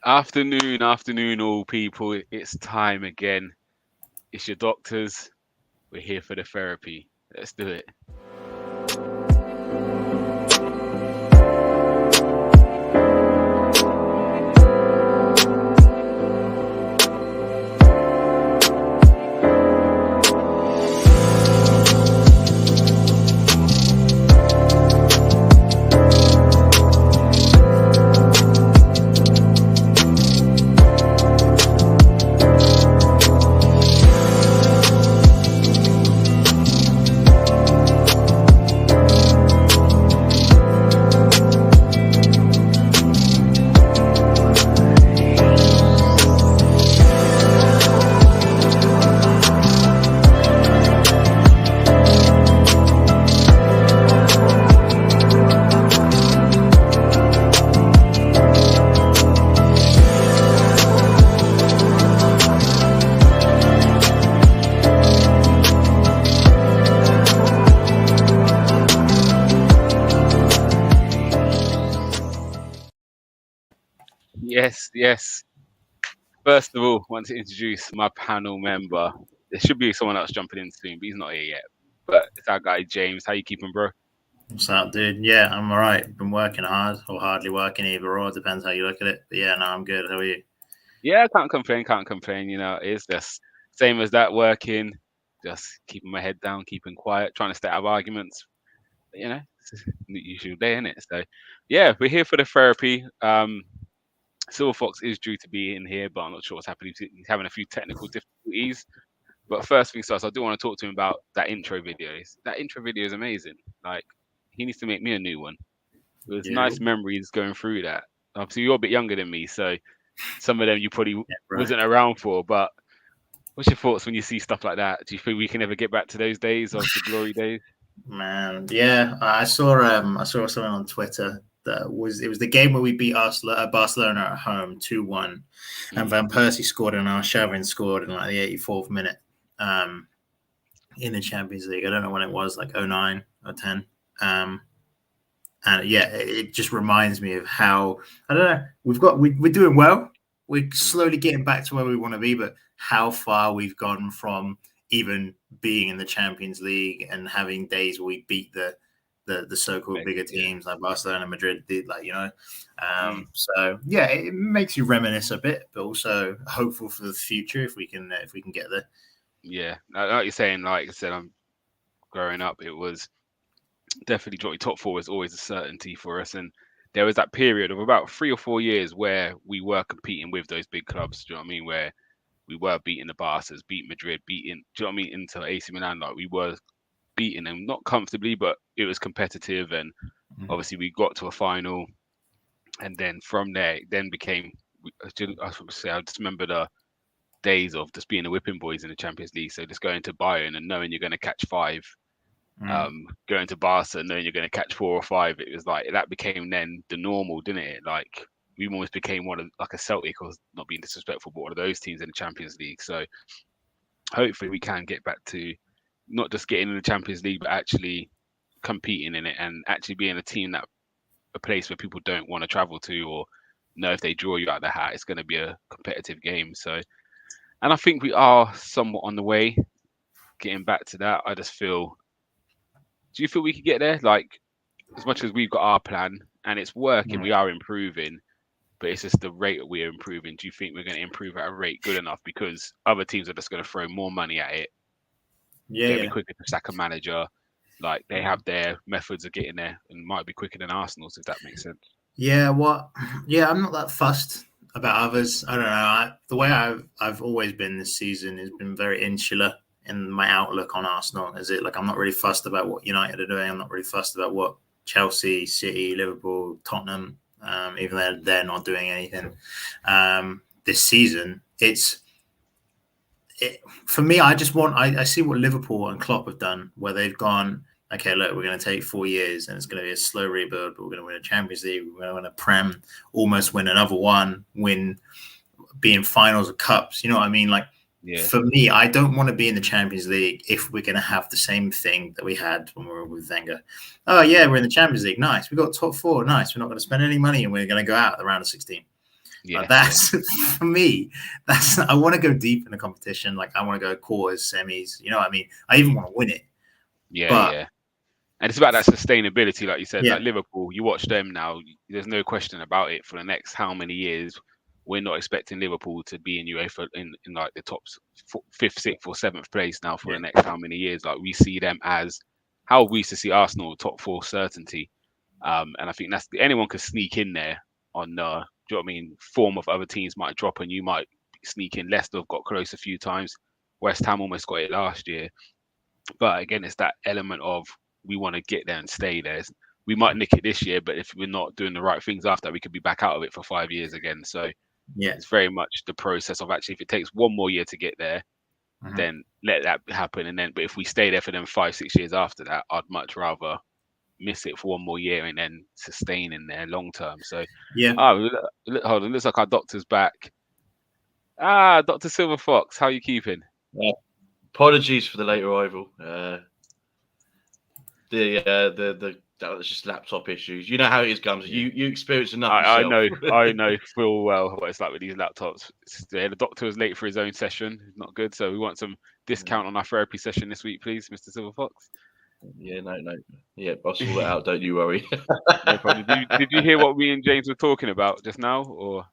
Afternoon, all people. It's time again. It's your doctors. We're here for the therapy. Let's do it. Yes. First of all, I want to introduce my panel member. There should be someone else jumping in soon, but he's not here yet. But it's our guy James. How you keeping, bro? What's up, dude? Yeah, I'm all right. Been working hard or hardly working, either or. Depends how you look at it. But yeah, no, I'm good. How are you? Yeah, I can't complain. It's just same as that, working, just keeping my head down, keeping quiet, trying to stay out of arguments. It's the usual day, isn't it? So yeah, we're here for the therapy. Silver Fox is due to be in here, but I'm not sure what's happening. He's having a few technical difficulties. But first things first, I do want to talk to him about that intro video. That intro video is amazing. Like, he needs to make me a new one. It was Yeah, nice memories going through that. Obviously, you're a bit younger than me, so some of them you probably right. wasn't around for. But what's your thoughts when you see stuff like that? Do you think we can ever get back to those days of the glory days? Man, yeah, I saw something on Twitter that was the game where we beat Barcelona at home 2-1, and Van Persie scored and Arshavin scored in like the 84th minute in the Champions League. I don't know when it was, like 09 or 10. And yeah, it just reminds me of how, I don't know, we're doing well. We're slowly getting back to where we want to be, but how far we've gone from even being in the Champions League and having days where we beat the so-called bigger teams like Barcelona, Madrid did, So yeah, it makes you reminisce a bit, but also hopeful for the future if we can get there. Yeah, like you're saying, like I said, I'm growing up. It was definitely top four was always a certainty for us, and there was that period of about 3 or 4 years where we were competing with those big clubs. Do you know what I mean? Where we were beating the Barca's, beat Madrid, beating, do you know what I mean, Inter, AC Milan. Like, we were beating them, not comfortably, but it was competitive, and obviously we got to a final, and then from there, it then became. I just remember the days of just being the whipping boys in the Champions League. So just going to Bayern and knowing you're going to catch five, going to Barca and knowing you're going to catch 4 or 5. It was like that became then the normal, didn't it? Like, we almost became one of, like, a Celtic, or not being disrespectful, but one of those teams in the Champions League. So hopefully we can get back to not just getting in the Champions League, but actually competing in it and actually being a place where people don't want to travel to, or know if they draw you out of the hat, it's going to be a competitive game. So, and I think we are somewhat on the way getting back to that. I just feel, do you feel we could get there? Like, as much as we've got our plan and it's working, we are improving, but it's just the rate that we're improving. Do you think we're going to improve at a rate good enough? Because other teams are just going to throw more money at it. They'll be quicker to sack a manager. Like, they have their methods of getting there and might be quicker than Arsenal's, if that makes sense. Yeah, I'm not that fussed about others. I don't know. The way I've always been this season has been very insular in my outlook on Arsenal. Is it like I'm not really fussed about what United are doing. I'm not really fussed about what Chelsea, City, Liverpool, Tottenham, even though they're not doing anything this season. For me, I see what Liverpool and Klopp have done, where they've gone, okay, look, we're going to take 4 years and it's going to be a slow rebuild, but we're going to win a Champions League, we're going to win a Prem, almost win another one, be in finals of cups. You know what I mean? Like, for me, I don't want to be in the Champions League if we're going to have the same thing that we had when we were with Wenger. Oh, yeah, we're in the Champions League. Nice. We got top 4. Nice. We're not going to spend any money and we're going to go out at the round of 16. Like that's for me. That's I want to go deep in the competition. Like I want to go quarters, semis. You know what I mean? I even want to win it. Yeah. And it's about that sustainability, like you said. Yeah. Like Liverpool, you watch them now. There's no question about it. For the next how many years, we're not expecting Liverpool to be in UEFA in like the top fifth, sixth, or seventh place now for the next how many years. Like we see them as how we used to see Arsenal top four certainty. And I think that's anyone could sneak in there on do you know what I mean? Form of other teams might drop and you might sneak in. Leicester have got close a few times. West Ham almost got it last year. But again, it's that element of we want to get there and stay there. We might nick it this year, but if we're not doing the right things after, we could be back out of it for 5 years again. So it's very much the process of actually, if it takes one more year to get there, then let that happen. And then, but if we stay there for them 5-6 years after that, I'd much rather miss it for one more year and then sustain in there long term. So hold on, looks like our doctor's back. Dr. Silver Fox, how are you keeping? Apologies for the late arrival. That was just laptop issues. You know how it is, Gums. You experience enough yourself. I know full well what it's like with these laptops. The doctor was late for his own session. Not good. So we want some discount on our therapy session this week, please, Mr. Silver Fox. Yeah, no. Yeah, I'll sort it out. Don't you worry. No problem. Did you hear what me and James were talking about just now, or?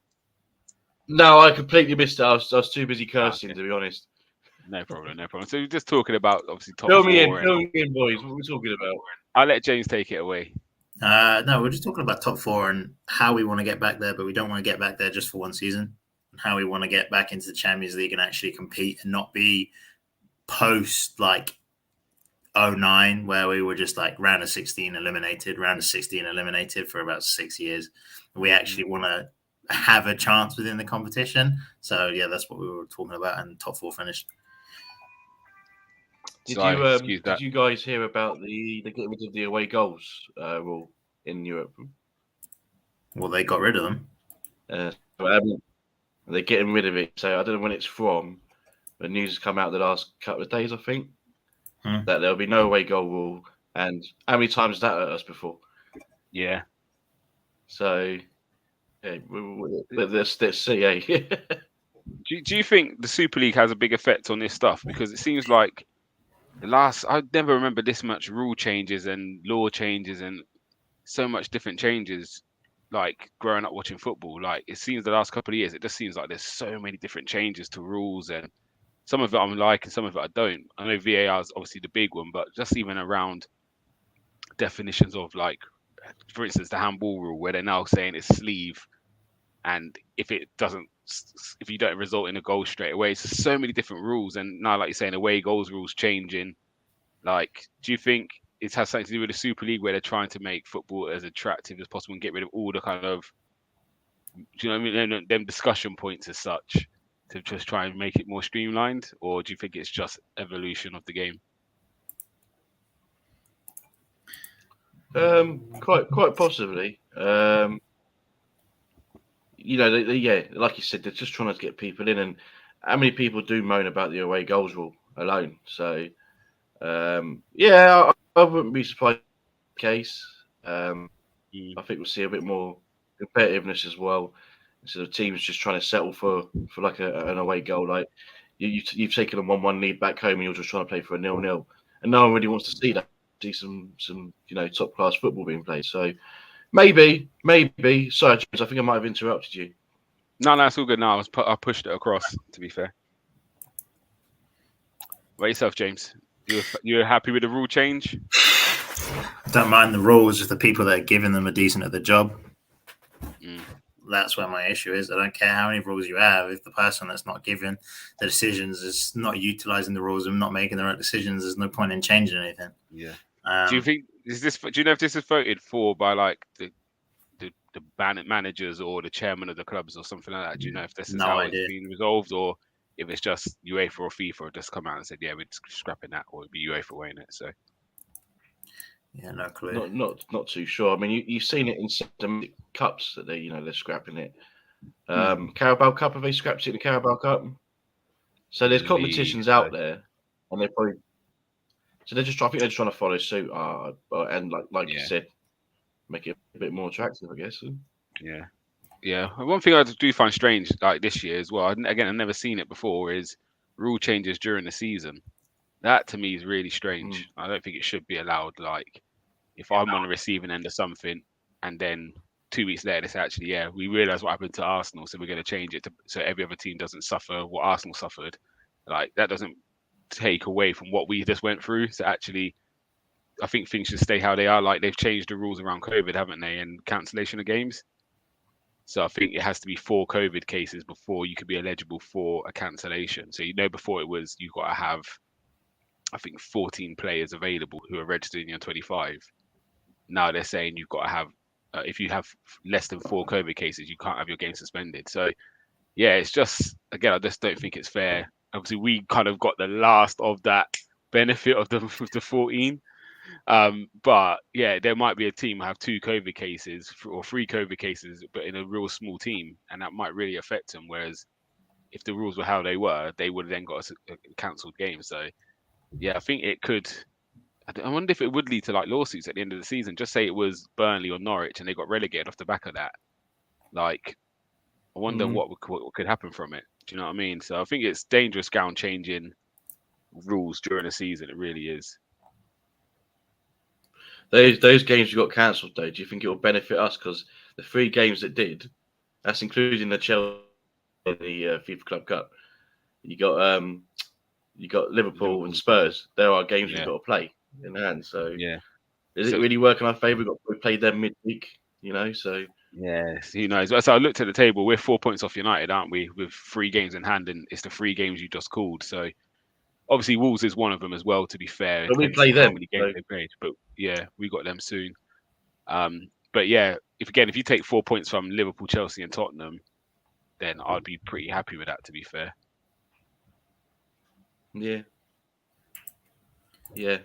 No, I completely missed it. I was too busy cursing, to be honest. No problem. So we're just talking about obviously top four. Fill me in, boys. What are we talking about? I'll let James take it away. No, we're just talking about top four and how we want to get back there, but we don't want to get back there just for one season. And how we want to get back into the Champions League and actually compete and not be post like 2009, where we were just like round of 16 eliminated for about 6 years. We actually want to have a chance within the competition. So yeah, that's what we were talking about, and top four finished. Did you guys hear about the getting rid of the away goals rule in Europe? Well, they got rid of them. They're getting rid of it. So I don't know when it's from, but news has come out the last couple of days, I think, that there'll be no away goal rule. And how many times has that hurt us before? Yeah. So, let's see. Do you think the Super League has a big effect on this stuff? Because it seems like I never remember this much rule changes and law changes and so much different changes. Like growing up watching football, like it seems the last couple of years, it just seems like there's so many different changes to rules, and some of it I'm like, and some of it I don't. I know VAR is obviously the big one, but just even around definitions of, like, for instance, the handball rule, where they're now saying it's sleeve, and if you don't result in a goal straight away, it's just so many different rules. And now, like you're saying, away goals rules changing. Like, do you think it has something to do with the Super League, where they're trying to make football as attractive as possible and get rid of all the kind of, do you know what I mean, them discussion points as such, to just try and make it more streamlined? Or do you think it's just evolution of the game? Quite possibly. Like you said, they're just trying to get people in, and how many people do moan about the away goals rule alone? So, I wouldn't be surprised. Case, I think we'll see a bit more competitiveness as well, instead of teams just trying to settle for like an away goal. Like you've taken a 1-1 lead back home, and you're just trying to play for a 0-0, and no one really wants to see that. See some top class football being played. So maybe. Sorry, James, I think I might have interrupted you. No, it's all good. No, I pushed it across. To be fair. What about yourself, James? You're happy with the rule change? Don't mind the rules, just the people that are giving them are decent at the job. That's where my issue is. I don't care how many rules you have. If the person that's not giving the decisions is not utilizing the rules and not making the right decisions, there's no point in changing anything. Yeah. Do you know if this is voted for by like the managers or the chairman of the clubs or something like that? Do you know if this is how it's being resolved, or if it's just UEFA or FIFA just come out and said, yeah, we're scrapping that, or it'd be UEFA weighing it? So yeah, no clue. Not too sure. I mean, you've seen it in some cups that they're scrapping it. Carabao Cup, have they scrapped it in the Carabao Cup? So there's competitions out there, and they're probably. So they're just trying to follow suit, and like you said, make it a bit more attractive, I guess. Yeah, Yeah, one thing I do find strange, like this year as well. Again, I've never seen it before. Is rule changes during the season. That to me is really strange. I don't think it should be allowed. Like, if I'm on the receiving end of something, and then 2 weeks later, it's actually, yeah, we realise what happened to Arsenal, so we're going to change it so every other team doesn't suffer what Arsenal suffered. Like, that doesn't take away from what we just went through. So actually, I think things should stay how they are. Like, they've changed the rules around COVID, haven't they, and cancellation of games. So I think it has to be 4 COVID cases before you could be eligible for a cancellation. So before it was you've got to have, I think, 14 players available who are registered in your 25. Now they're saying you've got to have, if you have less than 4 COVID cases, you can't have your game suspended. So yeah, it's just, again, I just don't think it's fair. Obviously, we kind of got the last of that benefit of the 14. But yeah, there might be a team who have 2 COVID cases or 3 COVID cases, but in a real small team, and that might really affect them. Whereas if the rules were how they were, they would have then got a cancelled game. So yeah, I think it could. I wonder if it would lead to like lawsuits at the end of the season. Just say it was Burnley or Norwich and they got relegated off the back of that. Like, I wonder what could happen from it. Do you know what I mean? So I think it's dangerous ground changing rules during the season. It really is. Those games you got cancelled, though, do you think it will benefit us? Because the 3 games that did, that's including the Chelsea, the FIFA Club Cup. You got Liverpool and Spurs. There are games we've got to play in hand. So yeah, is it really working our favour? We played them midweek, So yes, who knows? So I looked at the table. We're 4 points off United, aren't we? With 3 games in hand, and it's the 3 games you just called. So obviously Wolves is one of them as well. To be fair, but we play them. How many games they played? But yeah, we got them soon. But yeah, if you take 4 points from Liverpool, Chelsea, and Tottenham, then I'd be pretty happy with that. To be fair. Yeah. Yeah.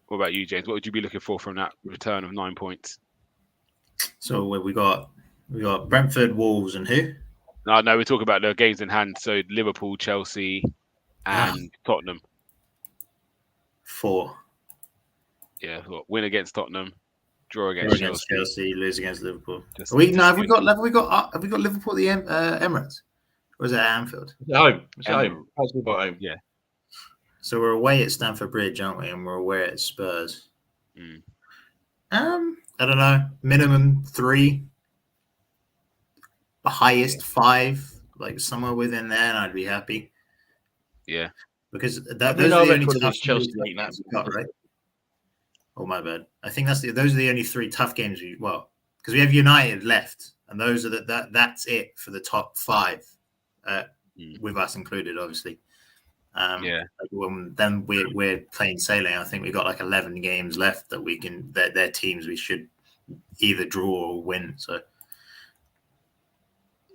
What about you, James? What would you be looking for from that return of 9 points? So we got Brentford, Wolves, and who? No, we're talking about the games in hand. So Liverpool, Chelsea, and Tottenham. 4. Yeah, win against Tottenham, draw against Chelsea, lose against Liverpool. Have we got Liverpool at the Emirates, or is it at Anfield? It's home. It's home. Yeah. So we're away at Stamford Bridge, aren't we? And we're away at Spurs. I don't know. Minimum 3, the highest 5, like somewhere within there, and I'd be happy. Yeah, because those are the only tough Chelsea games we've got, right? Oh my bad. I think those are the only 3 tough games because we have United left, and those are that's it for the top 5, with us included, obviously. Then we're plain sailing. I think we've got like 11 games left that we can. They're teams we should either draw or win. So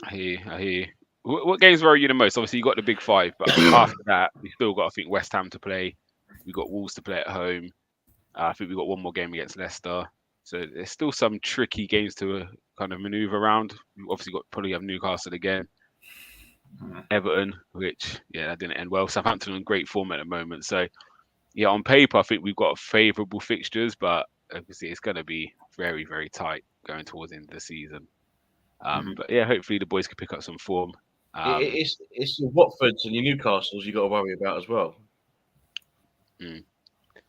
I hear you. What games worry you the most? Obviously, you got the big 5, but after that, we still got, I think, West Ham to play. We got Wolves to play at home. I think we got one more game against Leicester. So there's still some tricky games to kind of maneuver around. We obviously probably have Newcastle again. Everton, which that didn't end well. Southampton in great form at the moment. So yeah, on paper I think we've got favourable fixtures, but obviously it's going to be very, very tight going towards the end of the season. But yeah, hopefully the boys can pick up some form. It's your Watfords and your Newcastles you got to worry about as well.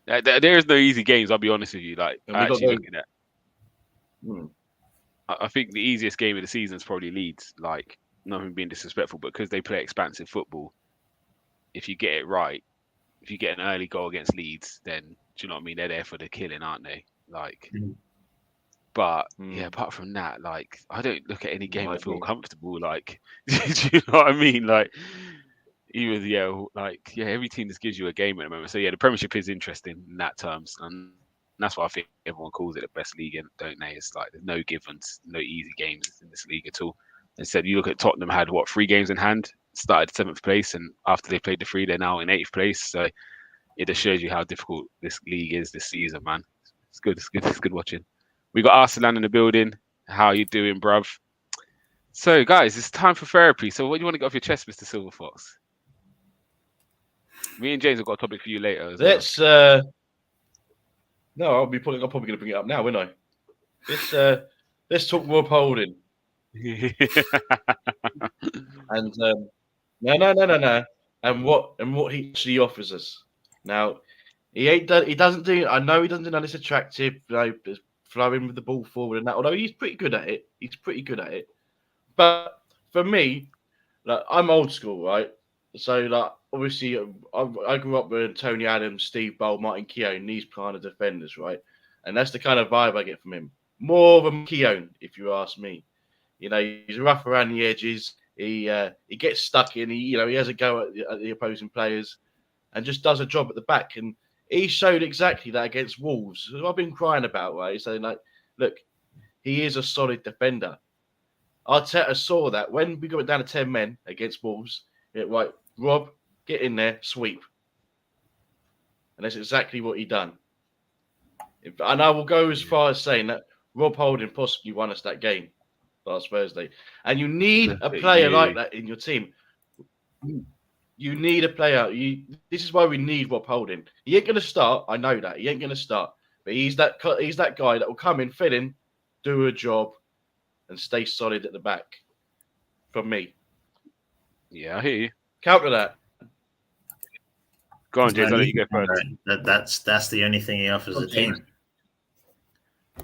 There is no easy games. I'll be honest with you. Like actually looking at, I think the easiest game of the season is probably Leeds. Like, nothing being disrespectful, but because they play expansive football, if you get it right, if you get an early goal against Leeds, then do you know what I mean? They're there for the killing, aren't they? Like, but yeah, apart from that, like, I don't look at any game and feel comfortable. Like, do you know what I mean? Like, even every team just gives you a game at the moment. So yeah, the Premiership is interesting in that terms, and that's why I think everyone calls it the best league, don't they? It's like there's no givens, no easy games in this league at all. Instead, you look at Tottenham had 3 games in hand, started 7th place, and after they played the 3, they're now in 8th place. So it just shows you how difficult this league is this season, man. It's good. It's good watching. We got Arsenal in the building. How you doing, bruv? So, guys, it's time for therapy. So, what do you want to get off your chest, Mr. Silverfox? Me and James have got a topic for you later. Let's. No, I'm probably going to bring it up now, won't I? Let's talk Rob Holding. And no. And what he actually offers us now. He doesn't do. I know he doesn't do none of this attractive, flowing with the ball forward and that. Although he's pretty good at it. But for me, like, I'm old school, right? So like obviously I grew up with Tony Adams, Steve Bold, Martin Keown, these kind of defenders, right? And that's the kind of vibe I get from him. More of a Keown, if you ask me. You know, he's rough around the edges. He gets stuck in. He has a go at the opposing players, and just does a job at the back. And he showed exactly that against Wolves. I've been crying about, right? Saying like, look, he is a solid defender. Arteta saw that when we got down to 10 men against Wolves. Right, Rob, get in there, sweep, and that's exactly what he done. And I will go as far as saying that Rob Holding possibly won us that game last Thursday. And you need a player like that in your team. You need a player. This is why we need Rob Holding. He ain't going to start. I know that. He ain't going to start. But he's that guy that will come in, fit in, do a job, and stay solid at the back. From me. Yeah, I hear you. Counter that. Go on, James. I'll let you go first. That's the only thing he offers the team.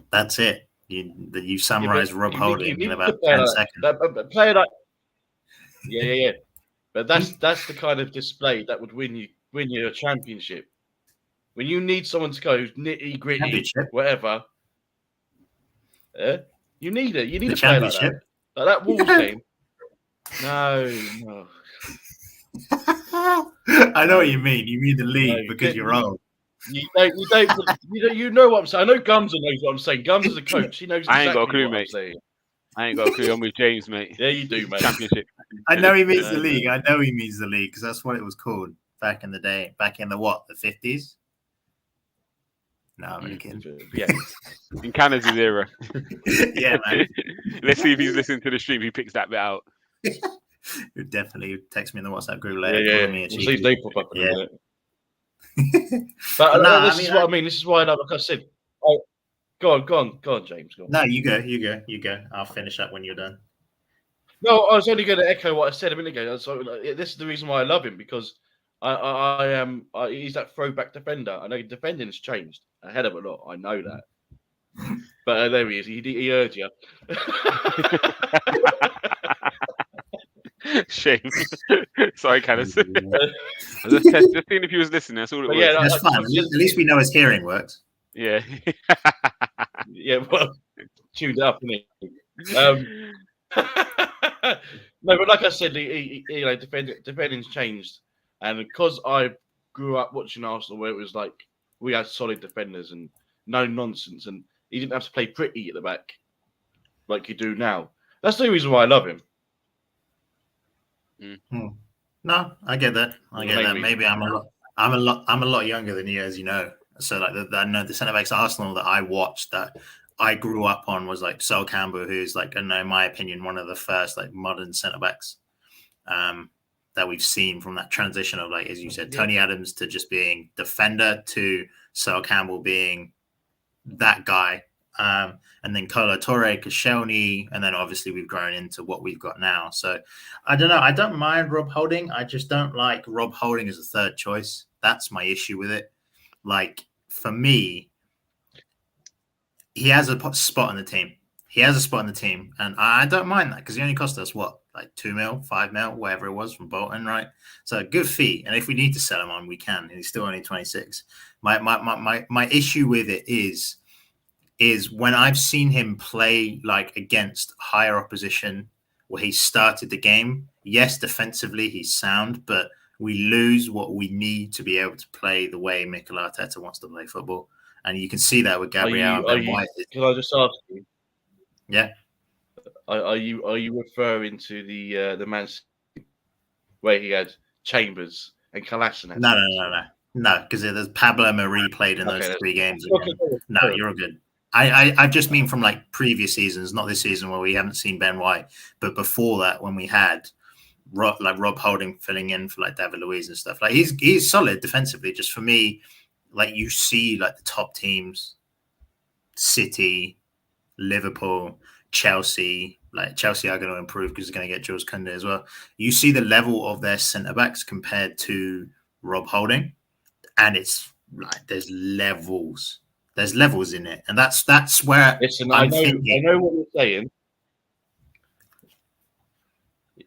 That's it. You summarize Rob Holding in about 10 seconds. A player like yeah. But that's the kind of display that would win you a championship. When you need someone to go nitty gritty, whatever. You need it. You need a player like that. Like that Wolves game. No. I know what you mean. You mean the league because you're old. You know what I'm saying. I know Gumsa knows what I'm saying. Gumsa's a coach. He knows exactly I ain't got a clue, what mate. I'm saying. I ain't got a clue. I'm with James, mate. Yeah, you do, mate. Championship. I know he means the league. I know he means the league because that's what it was called back in the day. Back in the what? The 50s? No, I'm only kidding. Yeah. In Canada's era. Yeah, man. Let's see if he's listening to the stream. He picks that bit out. He'll definitely text me in the WhatsApp group later. Yeah. Me We'll see if they pop up in a minute. But this is what I mean. This is why, like I said, go on, James. Go on. No, you go. I'll finish up when you're done. No, I was only going to echo what I said a minute ago. So this is the reason why I love him, because I am. He's that throwback defender. I know defending has changed a hell of a lot. I know that. But there he is. He heard you. Shame. Sorry, Candace. Just seeing if he was listening. That's all it was. Yeah, that's fine. At least we know his hearing works. Yeah. Yeah, well, tuned up, isn't he? No, but like I said, defending's changed, and because I grew up watching Arsenal, where it was like we had solid defenders and no nonsense, and he didn't have to play pretty at the back like you do now. That's the reason why I love him. No, I get that. Maybe I'm a lot younger than you, as you know. So like I know the centre backs at Arsenal that I watched that I grew up on was like Sol Campbell, who's like, I know, in my opinion, one of the first like modern centre backs that we've seen from that transition of, like, as you said, Tony Adams to just being defender to Sol Campbell being that guy. And then Kolo Touré, Koscielny, and then obviously we've grown into what we've got now. So I don't know. I don't mind Rob Holding. I just don't like Rob Holding as a third choice. That's my issue with it. Like, for me, he has a spot in the team. And I don't mind that because he only cost us what, like 2 mil, 5 mil, whatever it was from Bolton, right? So good fee. And if we need to sell him on, we can. And he's still only 26. My issue with it is when I've seen him play like against higher opposition where he started the game. Yes, defensively he's sound, but we lose what we need to be able to play the way Mikel Arteta wants to play football. And you can see that with Gabriel and Ben White. Can I just ask you? Yeah. Are you referring to the Man City where he had Chambers and Kolasinac? No, because there's Pablo Marie played in those 3 games. No, you're all good. I just mean from like previous seasons, not this season where we haven't seen Ben White, but before that when we had Rob Holding filling in for like David Luiz and stuff. Like he's solid defensively. Just for me, like you see like the top teams, City, Liverpool, Chelsea. Like Chelsea are going to improve because they're going to get Jules Koundé as well. You see the level of their centre backs compared to Rob Holding, and it's like there's levels. There's levels in it, and that's where Listen, I'm thinking. I know what you're saying.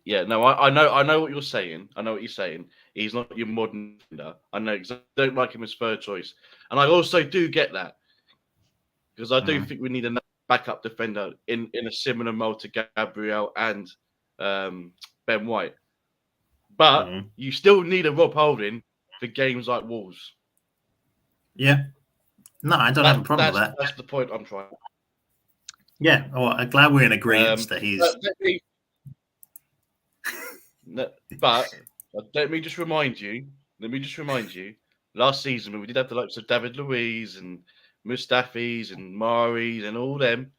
Yeah, no, I know what you're saying. I know what you're saying. He's not your modern defender. I know because I don't like him as third choice, and I also do get that because I do think we need another backup defender in a similar mold to Gabriel and Ben White. But you still need a Rob Holding for games like Wolves. Yeah. No, I don't have a problem with that. That's the point I'm trying. Yeah. Well, I'm glad we're in agreement that he's. But let me just remind you. Last season when we did have the likes of David Luiz and Mustafis and Maris and all them,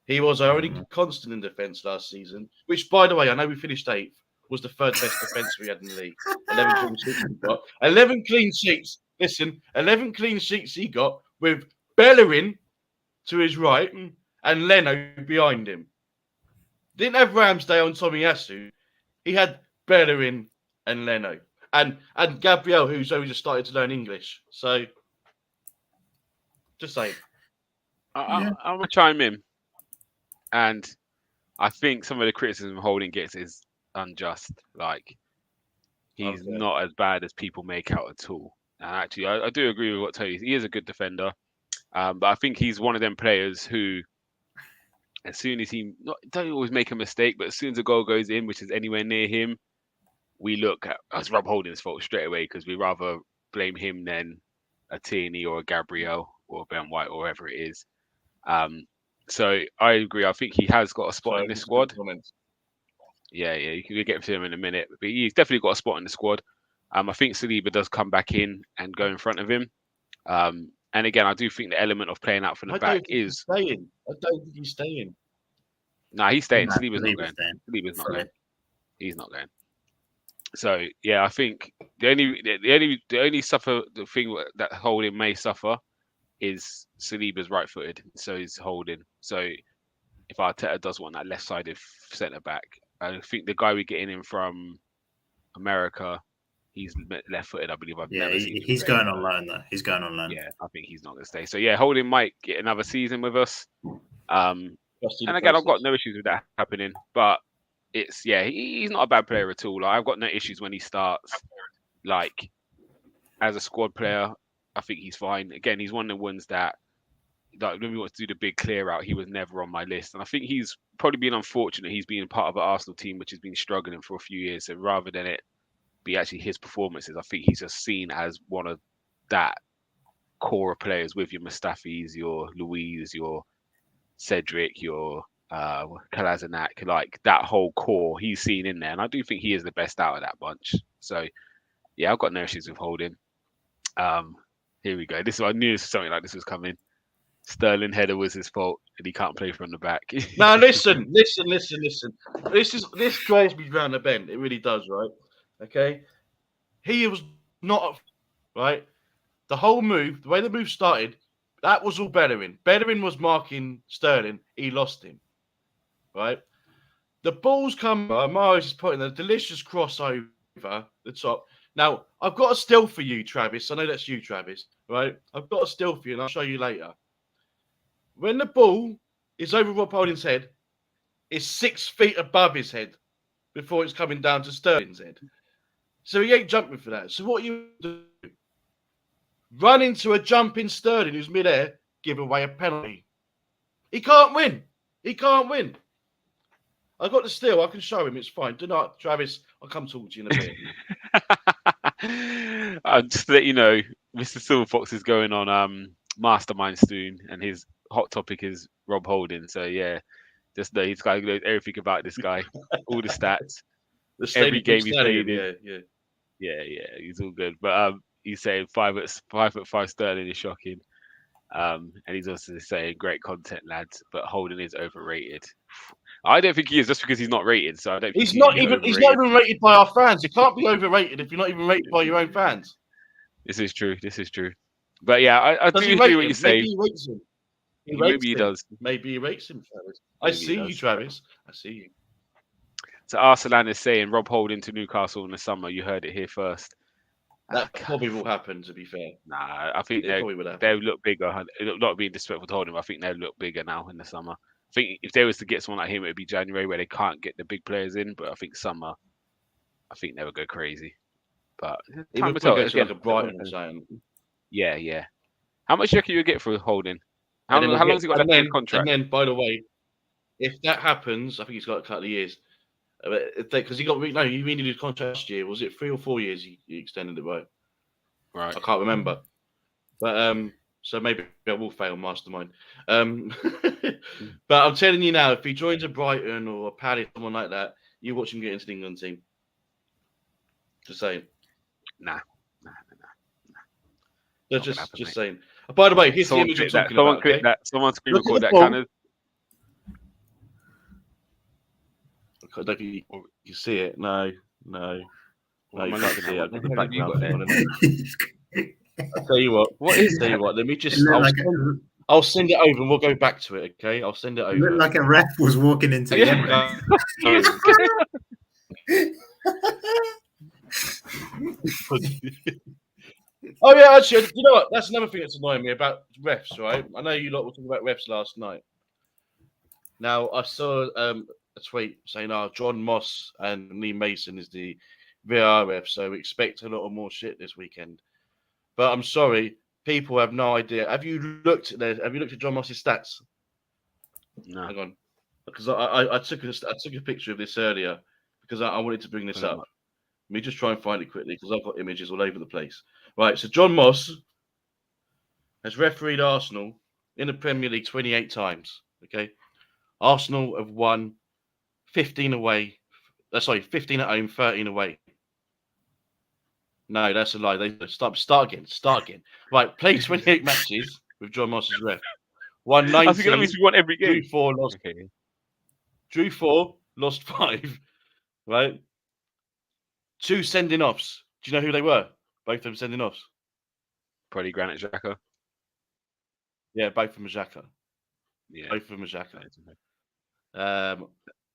he was already constant in defence last season. Which, by the way, I know we finished 8th. Was the third best defence we had in the league. 11 clean sheets we got. 11 clean sheets. Listen, 11 clean sheets he got with Bellerin to his right and Leno behind him. Didn't have Ramsdale and Tomiyasu. He had Bellerin and Leno. And Gabriel, who's only just started to learn English. So, just saying. I'm going to chime in. And I think some of the criticism Holding gets is unjust. Like, he's not as bad as people make out at all. And actually, I do agree with what Tony. He is a good defender, but I think he's one of them players who, as soon as don't always make a mistake, but as soon as a goal goes in, which is anywhere near him, we look at as Rob Holding's fault straight away because we rather blame him than a Tierney or a Gabriel or Ben White or whoever it is. So I agree. I think he has got a spot in this squad. Yeah, you can get to him in a minute, but he's definitely got a spot in the squad. I think Saliba does come back in and go in front of him. And again, I do think the element of playing out from the back is staying. I don't think he's staying. Nah, he's staying. Saliba's not going. Saliba's not going. He's not going. So yeah, I think the only suffer the thing that Holding may suffer is Saliba's right-footed, so he's Holding. So if Arteta does want that left-sided centre back, I think the guy we're getting in from America, he's left-footed. I believe he's going on loan though. He's going on loan. Yeah, I think he's not going to stay. So yeah, Holding might get another season with us. And again, I've got no issues with that happening, but he's not a bad player at all. Like, I've got no issues when he starts. Like, as a squad player, I think he's fine. Again, he's one of the ones that, like, when we want to do the big clear out, he was never on my list. And I think he's probably been unfortunate. He's been part of an Arsenal team which has been struggling for a few years. So rather than it be actually his performances, I think he's just seen as one of that core of players with your Mustafis, your Luiz, your Cedric, your Kolasinac, like that whole core he's seen in there. And I do think he is the best out of that bunch. So yeah, I've got no issues with Holding. Here we go. I knew something like this was coming. Sterling header was his fault, and he can't play from the back. Now listen. This drives me round the bend. It really does, right? Okay. He was not right. The whole move, the way the move started, that was all Bellerin. Bellerin was marking Sterling. He lost him. Right. The ball's come. Maris is putting a delicious cross over the top. Now, I've got a still for you, Travis. I know that's you, Travis, right? I've got a still for you, and I'll show you later. When the ball is over Rob Holding's head, it's 6 feet above his head before it's coming down to Sterling's head. So he ain't jumping for that. So what you do? Run into a jumping Sterling who's midair, give away a penalty. He can't win. I got the steal. I can show him. It's fine. Do not, Travis. I'll come talk to you in a bit. Just to let you know, Mr. Silverfox is going on Mastermind soon, and his hot topic is Rob Holding. So yeah, just know he's got everything about this guy, all the stats, every game he's played in. Yeah, he's all good. But he's saying 5'5" Sterling is shocking. And he's also saying great content, lads, but Holding is overrated. I don't think he is, just because he's not rated. So I don't. He's not even rated by our fans. You can't be overrated if you're not even rated by your own fans. This is true. But yeah, I do agree what you say. Maybe he does. Maybe he rates him, Travis. I Maybe he see you, does. Travis. I see you. So Arsenal is saying Rob Holding to Newcastle in the summer. You heard it here first. That probably will happen, to be fair. Nah, I think It probably would happen. they'll look bigger. Not being disrespectful to Holding, but I think they'll look bigger now in the summer. I think if they was to get someone like him, it would be January where they can't get the big players in. But I think summer, I think they would go crazy. But It time would will tell. go to like a Brighton or something. Yeah. How much do you reckon you get for Holding? How long has he got left in his contract? And then, by the way, if that happens, I think he's got a couple of years. Because he renewed his contract last year. Was it 3 or 4 years he extended it, right? Right. I can't remember. But so maybe I will fail Mastermind. But I'm telling you now, if he joins a Brighton or a Palace, someone like that, you watch him get into the England team. Just saying. Nah. Just saying. By the way, here's the image I'm talking about. Clip that. Someone screen record that. Canners. I don't think you see it. No. Well, You can't see it. I've got the background. I'll tell you what. What is that? Let me just. I'll send it over and we'll go back to it. Okay, I'll send it over. It looked like a ref was walking into the Oh yeah, actually, you know what? That's another thing that's annoying me about refs, right? I know you lot were talking about refs last night. Now I saw a tweet saying, John Moss and Lee Mason is the VAR ref, so we expect a lot of more shit this weekend. But I'm sorry, people have no idea. Have you looked at John Moss's stats? No. Hang on, because I took a picture of this earlier because I wanted to bring this up. Let me just try and find it quickly because I've got images all over the place. Right, so John Moss has refereed Arsenal in the Premier League 28 times. Okay, Arsenal have won 15 away. 15 at home, 13 away. No, that's a lie. They start again. Right, played 28 matches with John Moss as ref. Won 19. I think that means we won every game. Drew 4, lost. Okay. Drew 4, lost 5. Right. 2 sending offs. Do you know who they were? Both of them sending offs. Probably Granit Xhaka. Yeah, both of them are Xhaka. Yeah. Both of them are Xhaka.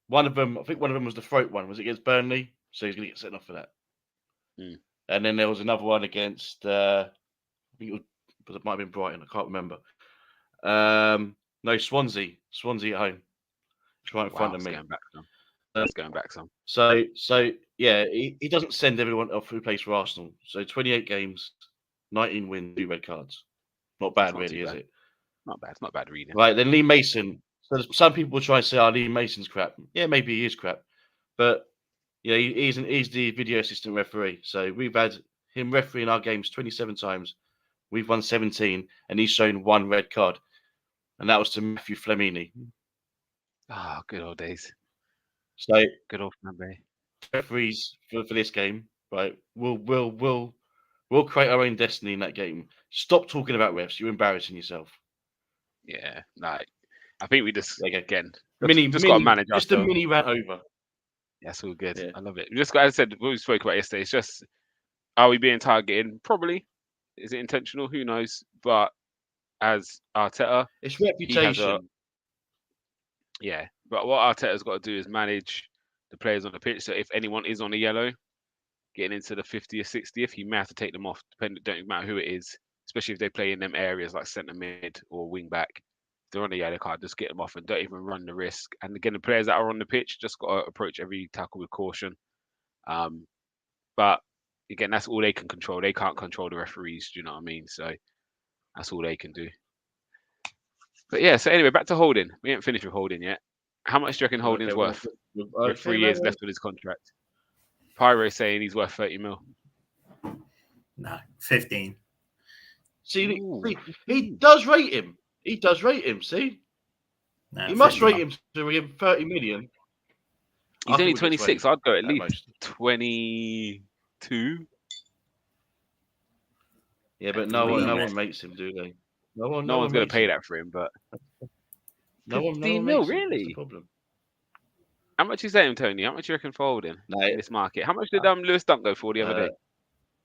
One of them, I think one of them was the throat one. Was it against Burnley? So he's going to get sent off for that. And then there was another one against, I think it might have been Brighton. I can't remember. No, Swansea. Swansea at home. Right in front of me. That's going back some. So yeah, he doesn't send everyone off who plays for Arsenal. So 28 games, 19 wins, 2 red cards. Not bad, really, is it? Not bad. It's not bad reading. Right, then Lee Mason. So some people will try and say, Lee Mason's crap. Yeah, maybe he is crap. But yeah, he's the video assistant referee. So we've had him refereeing our games 27 times. We've won 17, and he's shown 1 red card. And that was to Matthew Flamini. Ah, good old days. So good old Flamini. Referees for this game, right? We'll create our own destiny in that game. Stop talking about refs. You're embarrassing yourself. Yeah, like I think we just again got to manage just a mini rant over. That's all good. Yeah. I love it. Just as I said, what we spoke about yesterday. It's just, are we being targeted? Probably. Is it intentional? Who knows? But as Arteta, it's reputation. Yeah, but what Arteta's got to do is manage the players on the pitch. So if anyone is on a yellow, getting into the 50th, 60th, he may have to take them off. Don't matter who it is, especially if they play in them areas like centre mid or wing back. If they're on a yellow card, just get them off and don't even run the risk. And again, the players that are on the pitch just got to approach every tackle with caution. But again, that's all they can control. They can't control the referees. Do you know what I mean? So that's all they can do. But yeah, so anyway, back to Holding. We ain't finished with Holding yet. How much do you reckon Holding's worth? With 3 years left on his contract. Pyro saying he's worth 30 mil. No, 15. See, he does rate him. He does rate him, see? No, he must rate him to give him 30 million. He's only 26. I'd go at least 22. Yeah, but no one makes him, do they? No one's going to pay that for him, but... No one mil, really? How much is that him, Tony? How much do you reckon for Holding in this market? How much did Lewis Dunk go for the other day?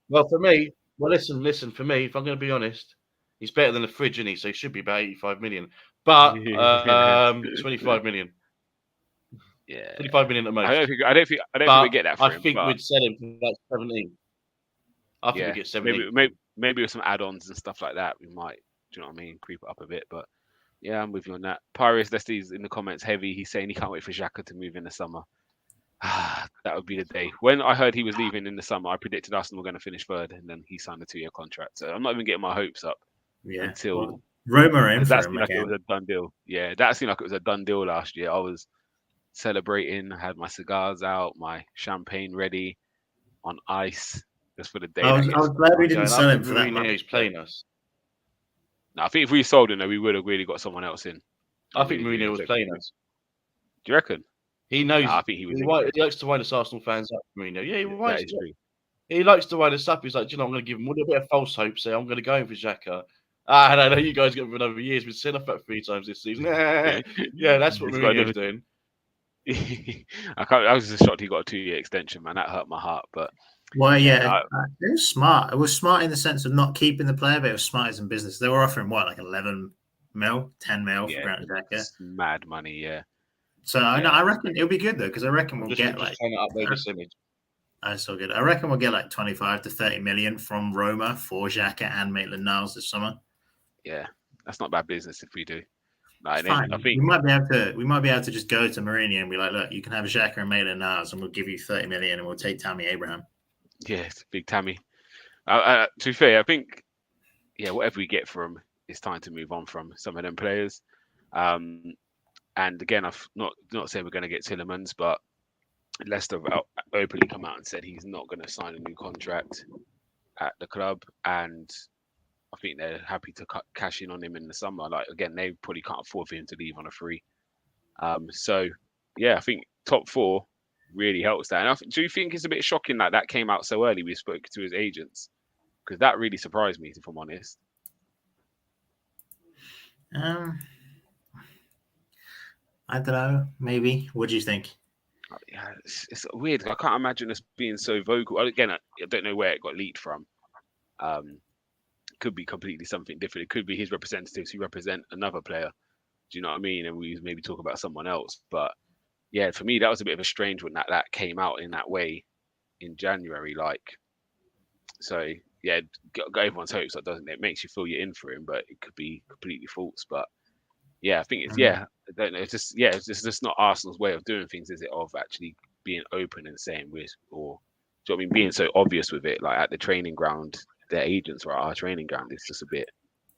Well, for me, listen. For me, if I'm going to be honest, he's better than the fridge, isn't he? So he should be about 85 million. But 25 million. Yeah, 25 million at most. I don't think we get that for him. I think but we'd sell him for like 17. I think yeah, we get 17. maybe with some add-ons and stuff like that, we might. Do you know what I mean? Creep it up a bit, but yeah, I'm with you on that. Pirates Lesty's in the comments heavy. He's saying he can't wait for Xhaka to move in the summer. That would be the day. When I heard he was leaving in the summer, I predicted Arsenal were going to finish third, and then he signed a 2-year contract. So I'm not even getting my hopes up until Roma are in for that him seemed like again. it was a done deal. Yeah, that seemed like it was a done deal last year. I was celebrating, I had my cigars out, my champagne ready on ice just for the day. I was glad we didn't sell him for that much. much. He's playing us. No, I think if we sold him, we would have really got someone else in. I think Mourinho was playing us. Do you reckon? He knows. I think he was. He likes to wind us Arsenal fans up, Mourinho. Yeah, that is true. He likes to wind us up. He's like, I'm going to give him a little bit of false hope. Say, I'm going to go in for Xhaka. I know you guys got him for another year. He's been sent off that 3 times this season. Yeah, that's what Mourinho's doing. I was just shocked he got a 2-year extension, man. That hurt my heart. But it was smart. It was smart in the sense of not keeping the player, but it was smart as in business. They were offering like 11 mil, 10 mil for Granit Xhaka. Mad money, yeah. So I reckon it'll be good though, because I reckon we'll get like. Trying to upload this image. That's so good. I reckon we'll get like 25 to 30 million from Roma for Xhaka and Maitland-Niles this summer. Yeah, that's not bad business if we do. Like, I think we might be able to just go to Mourinho and be like, look, you can have Xhaka and Maitland-Niles, and we'll give you 30 million, and we'll take Tammy Abraham. Yeah, big Tammy. To be fair, I think whatever we get from him, it's time to move on from some of them players. And again, I've not saying we're going to get Tielemans, but Leicester openly come out and said he's not going to sign a new contract at the club, and I think they're happy to cash in on him in the summer. Like again, they probably can't afford for him to leave on a free. So yeah, I think top 4 really helps that. And do you think it's a bit shocking that came out so early? We spoke to his agents because that really surprised me, if I'm honest. I don't know. Maybe. What do you think? Yeah, it's weird. I can't imagine us being so vocal. Again, I don't know where it got leaked from. Could be completely something different. It could be his representatives who represent another player. Do you know what I mean? And we maybe talk about someone else. But yeah, for me, that was a bit of a strange one that came out in that way in January. Like, so yeah, got everyone's hopes. That doesn't it? Makes you feel you're in for him, but it could be completely false. But yeah, I think it's I don't know. It's just not Arsenal's way of doing things, is it? Of actually being open and saying do you know what I mean? Being so obvious with it, like at the training ground, their agents are at our training ground. It's just a bit.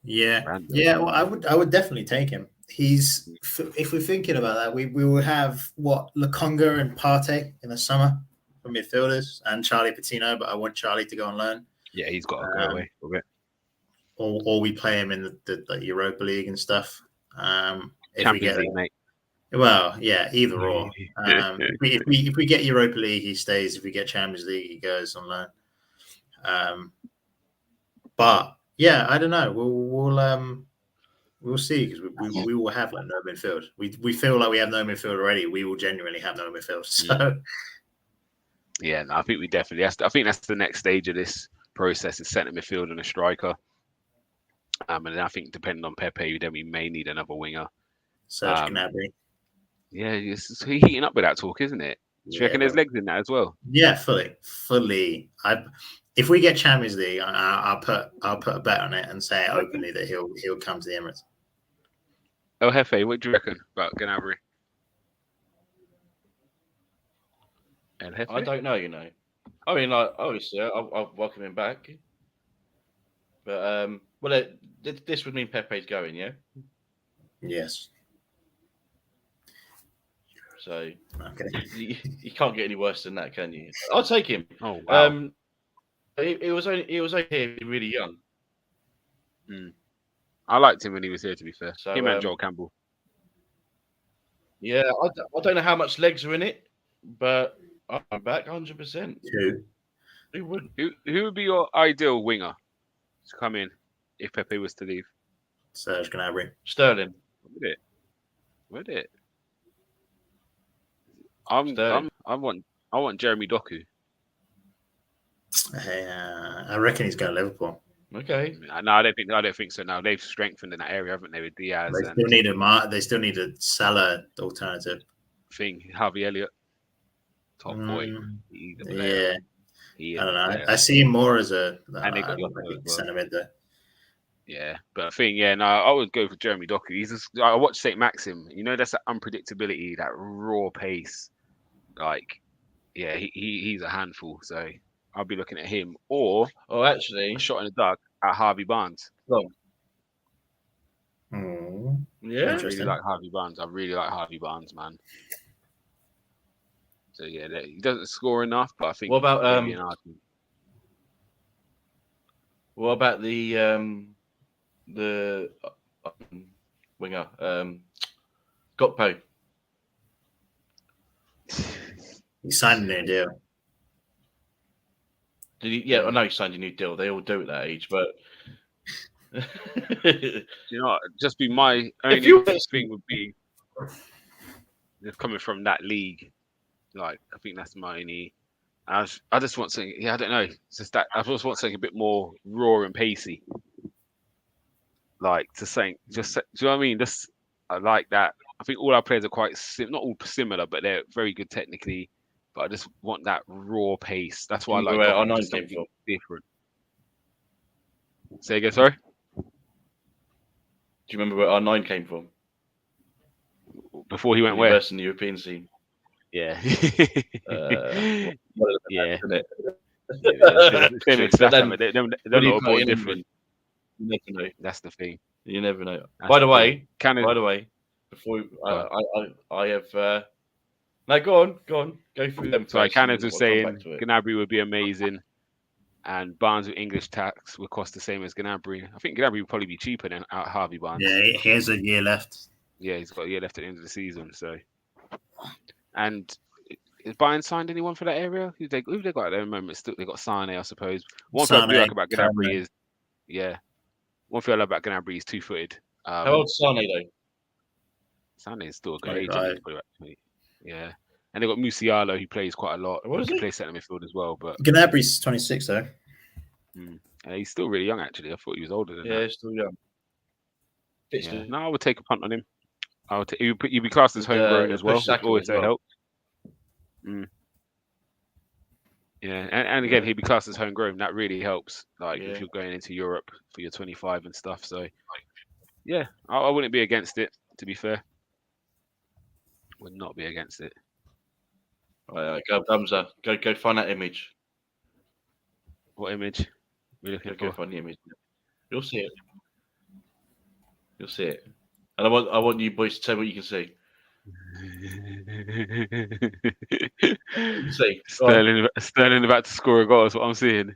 Random. Yeah. Well, I would definitely take him. If we're thinking about that, we will have Lokonga and Partey in the summer for midfielders and Charlie Patino, but I want Charlie to go on loan. Yeah, he's got to go away for a bit. Or we play him in the Europa League and stuff. Champions League, mate. Well, yeah, either or. If we get Europa League, he stays. If we get Champions League, he goes on loan. But yeah, I don't know. We'll see, because we will have like no midfield. We feel like we have no midfield already. We will genuinely have no midfield. So yeah, no, I think we definitely. I think that's the next stage of this process: is centre midfield and a striker. And then I think depending on Pepe, then we may need another winger. Serge Gnabry. Yeah, he's heating up with that talk, isn't it? Do you reckon there's legs in that as well? Yeah, fully. If we get Champions League, I'll put a bet on it and say openly that he'll come to the Emirates. El Jefe, what do you reckon about Gnabry? El Jefe? I don't know, I mean, like, obviously, I'll welcome him back. But this would mean Pepe's going, yeah. Yes. So okay, you can't get any worse than that, can you? I'll take him. Oh wow. It was okay, really young. I liked him when he was here. To be fair, so, him and Joel Campbell. Yeah, I don't know how much legs are in it, but I'm back 100%. Who wouldn't? Who would be your ideal winger to come in if Pepe was to leave? Serge Gnabry. Sterling. Would it? I want Jeremy Doku. I reckon he's going to Liverpool. Okay. No, I don't think so. Now they've strengthened in that area, haven't they, with Diaz They and still need they still need a Salah alternative. Harvey Elliott, top boy. Mm, He's a player. yeah, He I is don't a know. player. I see him more as a And they got Lonzo as like well. centre mid there. Yeah, but no, I would go for Jeremy Doku. I watched St. Maxim. That's that unpredictability, that raw pace. Like, yeah, he's a handful. So I'll be looking at him or Oh, actually, a shot in the dark at Harvey Barnes. well, I yeah. really like Harvey Barnes. I really like Harvey Barnes, man. So yeah, he doesn't score enough, but I think What about maybe an argument. What about the winger Gokpo? He signed a new deal. Did he? Yeah, I know he signed a new deal. They all do at that age, but Just be my only thing would be just coming from that league. Like, I think that's my only. I just want something. Yeah, I don't know. It's just that I just want something a bit more raw and pacey. Like, do you know what I mean? I like that. I think all our players are quite not all similar, but they're very good technically. But I just want that raw pace. That's why I like where Doku, R9 just came something from. different. Say again, sorry. Do you remember where R9 came from? Before he went When he where? burst in the European scene. Yeah. Yeah. Same But then, they're when not you all put born in different. you never know. That's the thing. You never know. That's By the thing. way, before I have. No, go on. Go through them. Sorry, first Cannons and was we'll come saying back to it. Gnabry would be amazing, and Barnes with English tax would cost the same as Gnabry. I think Gnabry would probably be cheaper than Harvey Barnes. Yeah, he has a year left. Yeah, he's got a year left at the end of the season. So, and is Bayern signed anyone for that area? Who they got at the moment? Still, they got Sane, I suppose. One thing I do like about Gnabry is, one thing I love about Gnabry is 2-footed. How old's Sane though? Sane is still a good age. 25. Probably about 20. Yeah. And they've got Musiala, who plays quite a lot. What is He he? plays centre midfield as well. But Gnabry's 26 though. He's still really young, actually. I thought he was older than that. Yeah, he's still young. Yeah. No, I would take a punt on him. You'd be classed as homegrown as well, which always helps. Yeah, and again, he'd be classed as homegrown. That really helps. Like, if you're going into Europe for your 25 and stuff. So, yeah, I wouldn't be against it, to be fair. Would not be against it. Right, go, Gumsa. Go find that image. What image? We're looking Go for. find the image. You'll see it. And I want you boys to tell me what you can see. See. Sterling about to score a goal. That's what I'm seeing.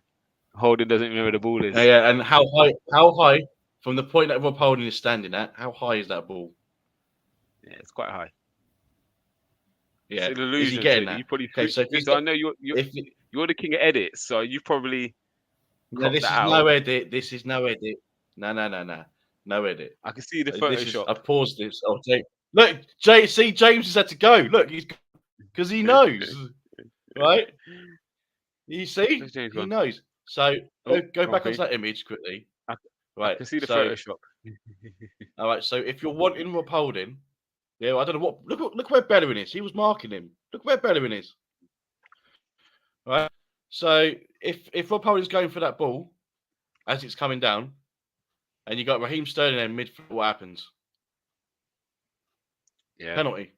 Holding doesn't even know where the ball is. Yeah, and how high from the point that Rob Holding is standing at? How high is that ball? Yeah, it's quite high. Yeah, it's an illusion. Is he getting that? You probably so I know you're the king of edits, so you probably. No, this is no edit. This is no edit. No edit. I can see the Photoshop. I've paused this. Oh, look, James has had to go. Look, because he knows, right? You see, he knows. So go back onto that image quickly. Right, I can see the Photoshop. All right, so if you're wanting Rob Holding, yeah, I don't know what. Look where Bellerin is. He was marking him. Look where Bellerin is. Right. So if Rob Holding's going for that ball as it's coming down, and you got Raheem Sterling in midfield, what happens? Yeah. Penalty.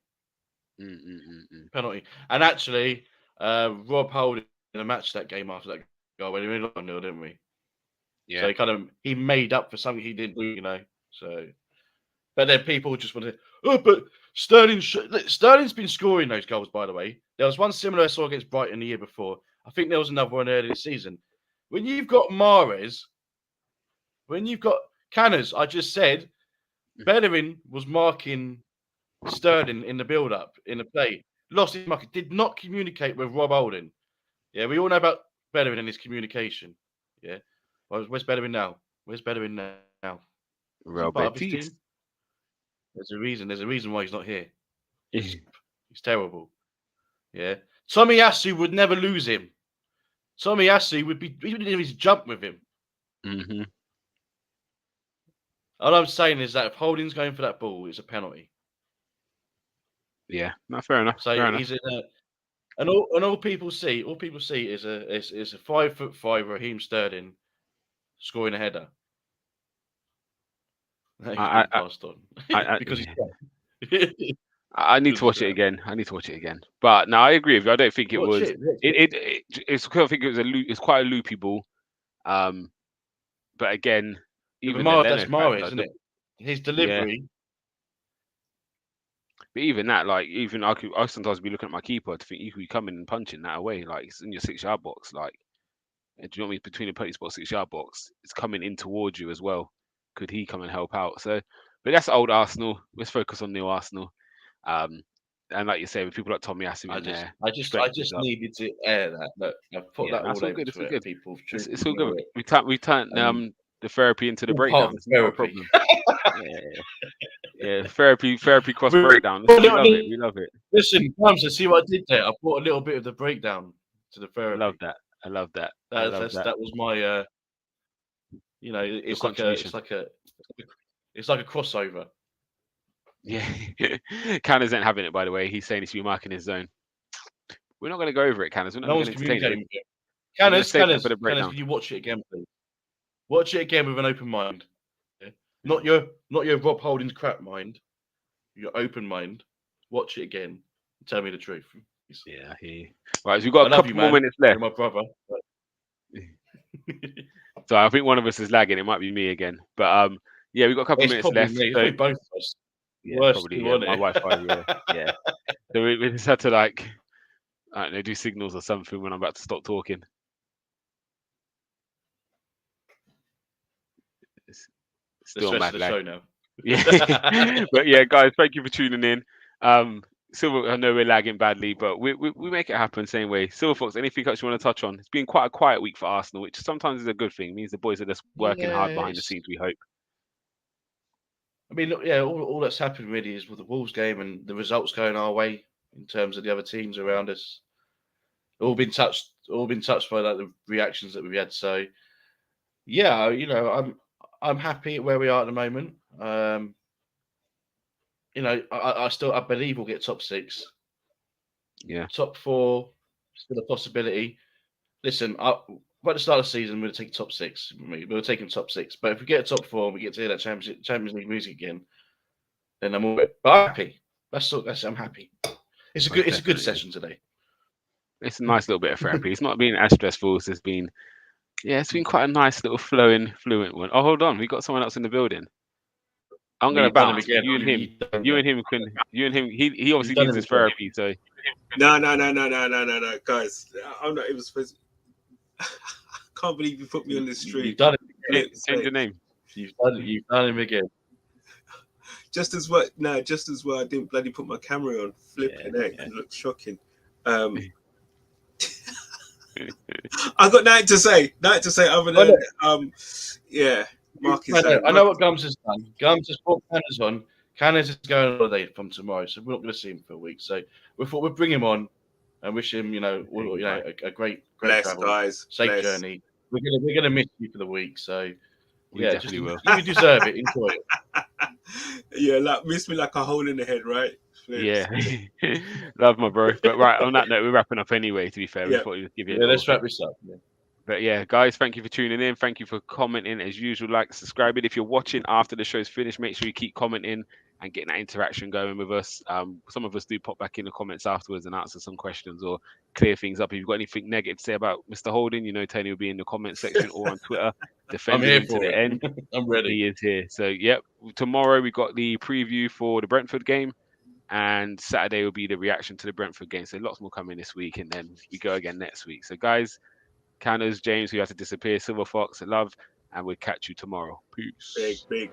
Penalty. And actually, Rob Holding matched that game after that goal when we were 1-0, didn't we? Yeah. So he made up for something he didn't do, So, but then people just want to. Oh, but Sterling's been scoring those goals, by the way. There was one similar I saw against Brighton the year before. I think there was another one earlier this season. When you've got Mahrez, when you've got Canners, I just said Bellerin was marking Sterling in the build-up, in the play. Lost his mark. Did not communicate with Rob Holding. Yeah, we all know about Bellerin and his communication. Yeah. Where's Bellerin now? Real Betis. There's a reason why he's not here. He's terrible. Yeah. Tomiyasu would never lose him. Tomiyasu would be, even if he's jumped with him. Mm-hmm. All I'm saying is that if Holding's going for that ball, it's a penalty. Yeah, no, fair enough. So Fair enough. he's in a, and all people see is a 5'5" Raheem Sterling scoring a header. He's been passed on because he's. I need to watch it again. I need to watch it again. But no, I agree with you. I don't think it Watch was. it. It's. I think it was it's quite a loopy ball. But again, even the that's Leno Mahrez, factor, isn't it? His delivery. But even that, like, even I sometimes be looking at my keeper to think you could be coming and punching that away, like it's in your 6-yard box, like. Do you know what I mean? Between the penalty spot 6-yard box, it's coming in towards you as well. Could he come and help out? So, but that's old Arsenal. Let's focus on new Arsenal. And like you say, with people like Tommy Asu in there, I just needed to air that. Look, I've put that all over good. It's all Twitter. good. People, It's all good. We turned the therapy into the all breakdown. part of It's not a therapy. problem. Yeah. Therapy cross breakdown. We love it. We love it. Listen, Gumsa, see what I did there? I brought a little bit of the breakdown to the therapy. I love that. I love that. That was my. It's like a crossover. Yeah, Canners ain't having it, by the way. He's saying he should be marking his zone. We're not going to go over it, Canners. We're not going to entertain it. Canners, can you watch it again, please? Watch it again with an open mind. Yeah? Not your Rob Holding's crap mind. Your open mind. Watch it again. And tell me the truth. Yeah, right. So we've got a couple more minutes left. You're my brother. So I think one of us is lagging. It might be me again. But yeah, we've got a couple minutes left. Me. So, both of us. Yeah, probably. Yeah, my Wi-Fi. Yeah. So we just had to I don't know, do signals or something when I'm about to stop talking. It's still mad lag. Show now. Yeah, but yeah, guys, thank you for tuning in. Silver, I know we're lagging badly, but we make it happen same way. Silver Fox, anything else you want to touch on? It's been quite a quiet week for Arsenal, which sometimes is a good thing. It means the boys are just working hard behind the scenes, we hope. I mean, look, yeah, all that's happened really is with the Wolves game and the results going our way in terms of the other teams around us. All been touched by the reactions that we've had. So, yeah, I'm happy at where we are at the moment. I believe we'll get top 6. Yeah. Top 4, still a possibility. Listen, by the start of the season, we're taking top 6. We were taking top 6. But if we get a top 4 and we get to hear that Champions League music again, then I'm all right. But I'm happy. I'm happy. It's a good session today. It's a nice little bit of therapy. It's not been as stressful as it's been. Yeah, it's been quite a nice little fluent one. Oh, hold on, we got someone else in the building. I'm gonna bounce. You and him. He obviously needs his therapy. So no, guys. I'm not even supposed. I can't believe you put me on the street. You've done it. Change your name. You've done him again. Just as well, I didn't bloody put my camera on. Flipping it. It looks shocking. I got nothing to say. Other than Marcus. I know what Gums has done. Gums has put Canners on. Canners is going on holiday from tomorrow, so we're not going to see him for a week. So we thought we'd bring him on and wish him, a great travel, guys, safe journey. We're gonna miss you for the week, so we definitely will. You deserve it. Enjoy it. Yeah, miss me like a hole in the head, right? Yeah, love my bro. But right, on that note, we're wrapping up anyway. To be fair, we thought we would give you. Let's wrap this up. Yeah. But yeah, guys, thank you for tuning in. Thank you for commenting as usual. Like, subscribe it. If you're watching after the show's finished, make sure you keep commenting and getting that interaction going with us. Some of us do pop back in the comments afterwards and answer some questions or clear things up. If you've got anything negative to say about Mr. Holding, Tony will be in the comment section or on Twitter defending him to the end. I'm ready. He is here. So, yep. Tomorrow we got the preview for the Brentford game. And Saturday will be the reaction to the Brentford game. So lots more coming this week. And then we go again next week. So, guys, Canners, James, who has to disappear, Silver Fox, love. And we'll catch you tomorrow. Peace. Big.